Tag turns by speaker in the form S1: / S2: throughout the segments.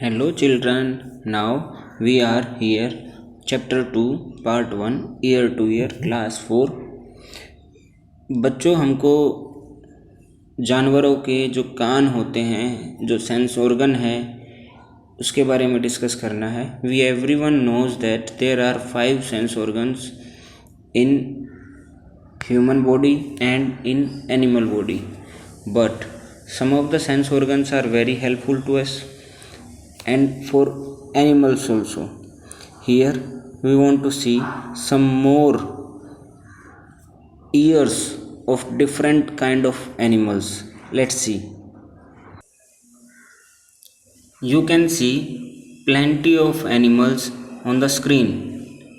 S1: Hello children, now we are here, chapter 2, part 1, year to year, class 4। बच्चों, हमको जानवरों के जो कान होते हैं, जो सेंस ऑर्गन है, उसके बारे में डिस्कस करना है। We everyone knows that there are 5 sense organs in human body and in animal body, but some of the sense organs are very helpful to us and for animals also. Here we want to see some more ears of different kind of animals. Let's see. You can see plenty of animals on the screen.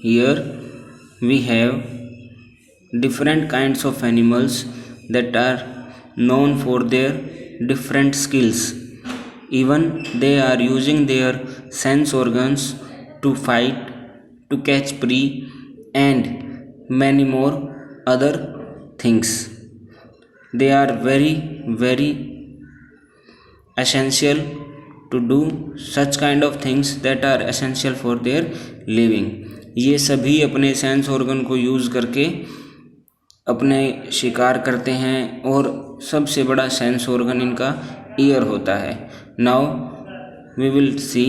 S1: Here we have different kinds of animals that are known for their different skills. Even they are using their sense organs to fight, to catch prey, and many more other things. They are very essential to do such kind of things that are essential for their living. ये सभी अपने sense organ को use करके अपने शिकार करते हैं और सबसे बड़ा सेंस ऑर्गन इनका ईयर होता है। Now we will see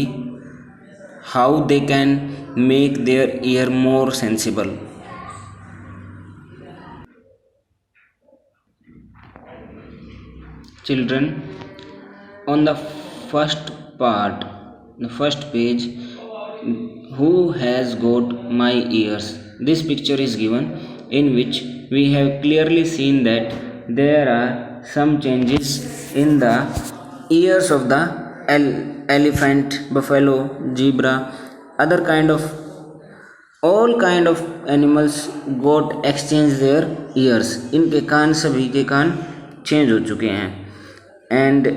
S1: how they can make their ear more sensible. Children, on the first part, the first page, who has got my ears? This picture is given in which we have clearly seen that there are some changes in the ears of the elephant, buffalo, zebra, other kind of all kind of animals got exchange their ears. इनके कान, सभी के can change हो चुके हैं and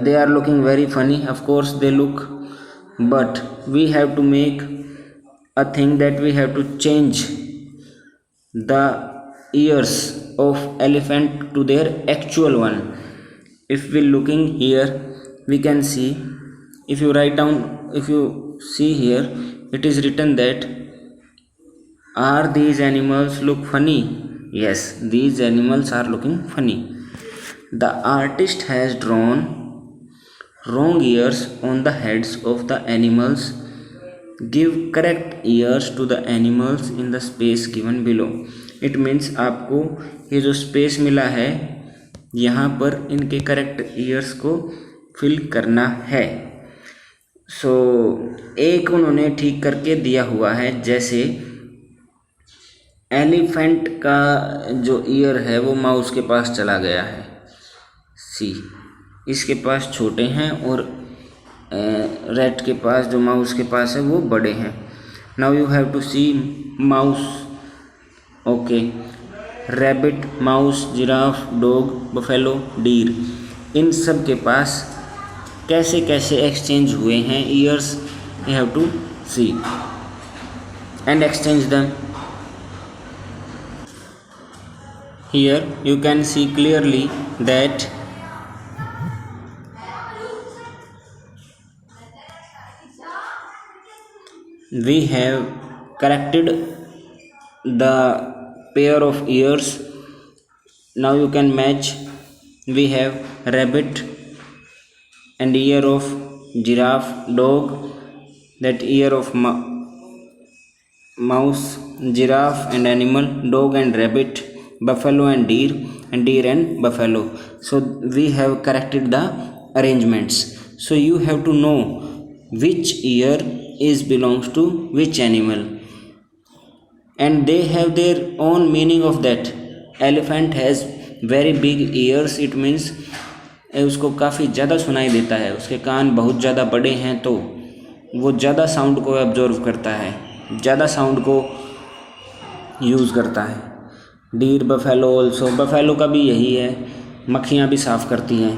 S1: they are looking very funny. Of course they look, but we have to make a thing that we have to change the ears of elephant to their actual one. If we looking here, we can see, if you write down, if you see here, it is written that are these animals look funny? Yes, these animals are looking funny. The artist has drawn wrong ears on the heads of the animals. Give correct ears to the animals in the space given below. It means आपको ये जो space मिला है यहाँ पर इनके correct years को fill करना है। सो एक उन्होंने ठीक करके दिया हुआ है, जैसे एलिफेंट का जो ईयर है वो माउस के पास चला गया है। सी, इसके पास छोटे हैं और रैट के पास, जो माउस के पास है, वो बड़े हैं। Now you have to see mouse, okay, rabbit, mouse, giraffe, dog, buffalo, deer, इन सब के पास कैसे कैसे एक्सचेंज हुए हैं ears, you have to see and exchange them. Here you can see clearly that we have corrected the pair of ears. Now you can match. We have rabbit and ear of giraffe, dog, that ear of mouse, giraffe and animal, dog and rabbit, buffalo and deer and buffalo. So we have corrected the arrangements. So you have to know which ear is belongs to which animal, and they have their own meaning of that. Elephant has very big ears. It means उसको काफ़ी ज़्यादा सुनाई देता है, उसके कान बहुत ज़्यादा बड़े हैं तो वो ज़्यादा साउंड को एब्जॉर्व करता है, ज़्यादा साउंड को यूज़ करता है। डीर, बफेलो ऑल्सो, बफेलो का भी यही है, मक्खियाँ भी साफ़ करती हैं।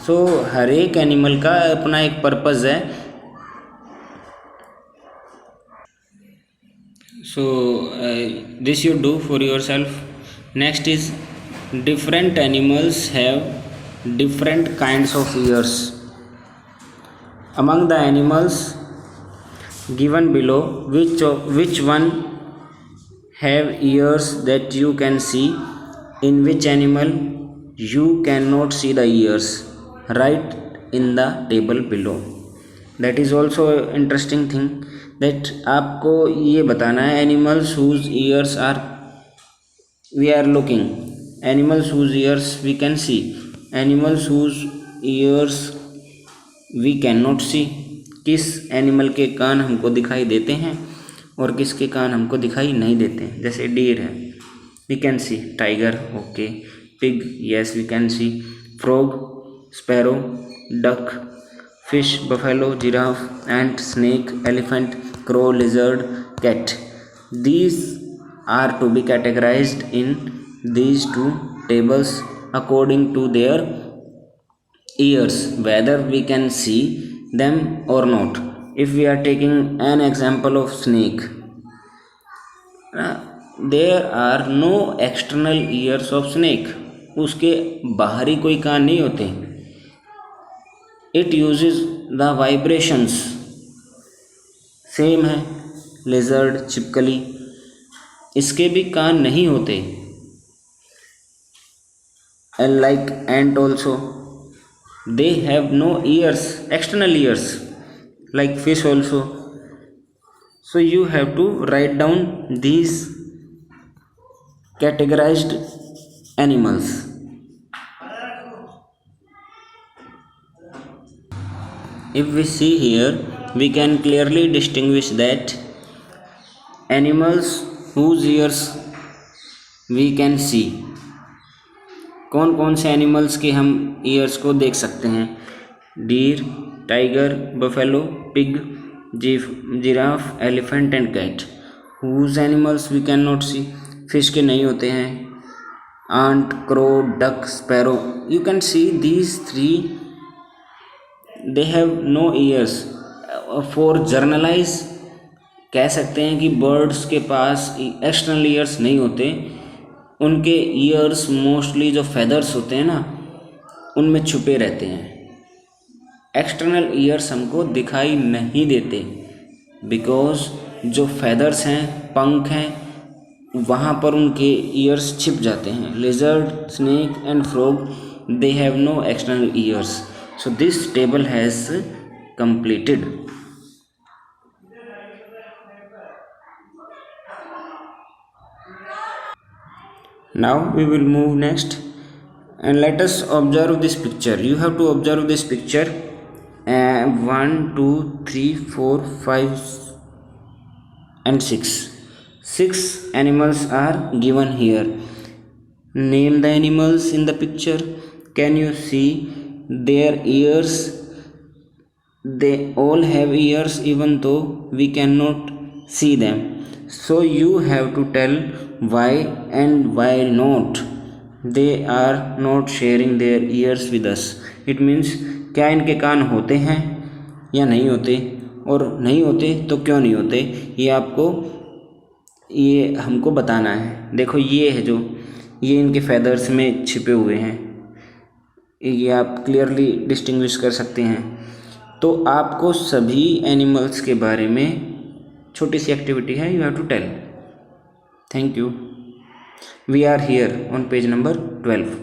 S1: सो हर एक एनिमल का अपना एक पर्पज़ है। So this you do for your self. Next is different animals have different kinds of ears. Among the animals given below, which one have ears that you can see? In which animal you cannot see the ears? Write in the table below. That is also interesting thing, that आपको ये बताना है animals whose ears are we are looking, animals whose ears we can see, animals whose ears we cannot see. किस animal के कान हमको दिखाई देते हैं और किसके कान हमको दिखाई नहीं देते हैं. जैसे डीर है, we can see. Tiger, okay. Pig, yes we can see. Frog, sparrow, duck, fish, buffalo, giraffe, ant, snake, elephant, crow, lizard, cat. These are to be categorized in these two tables according to their ears, whether we can see them or not. If we are taking an example of snake, there are no external ears of snake. उसके बाहरी कोई कान नहीं होते. It uses the vibrations. Same है. लेजर्ड, छिपकली, इसके भी कान नहीं होते. And like ant also, they have no ears, external ears, like fish also. So you have to write down these categorized animals. If we see here, we can clearly distinguish that animals whose ears we can see. कौन कौन से animals के हम years को देख सकते हैं? Deer, tiger, buffalo, pig, giraffe, elephant and cat. Whose animals we can not see. Fish के नहीं होते हैं. Ant, crow, duck, sparrow, you can see these three, they have no ears. For generalise कह सकते हैं कि बर्ड्स के पास external years नहीं होते. उनके ईयर्स मोस्टली जो फेदर्स होते हैं ना, उनमें छुपे रहते हैं. एक्सटर्नल ईयर्स हमको दिखाई नहीं देते बिकॉज जो फेदर्स हैं, पंख हैं, वहाँ पर उनके ईयर्स छिप जाते हैं. Lizard, snake and frog, they have no external ears. So this table has completed. Now we will move next and let us observe this picture. You have to observe this picture. 1, 2, 3, 4, 5 and 6. 6 animals are given here. Name the animals in the picture. Can you see their ears? They all have ears even though we cannot see them. So you have to tell why and why not they are not sharing their ears with us. It means क्या इनके कान होते हैं या नहीं होते, और नहीं होते तो क्यों नहीं होते, ये हमको बताना है. देखो ये है जो ये इनके फेदर्स में छिपे हुए हैं, ये आप क्लियरली डिस्टिंग्विश कर सकते हैं. तो आपको सभी एनिमल्स के बारे में छोटी सी एक्टिविटी है, you have to tell. Thank you. We are here on page number 12.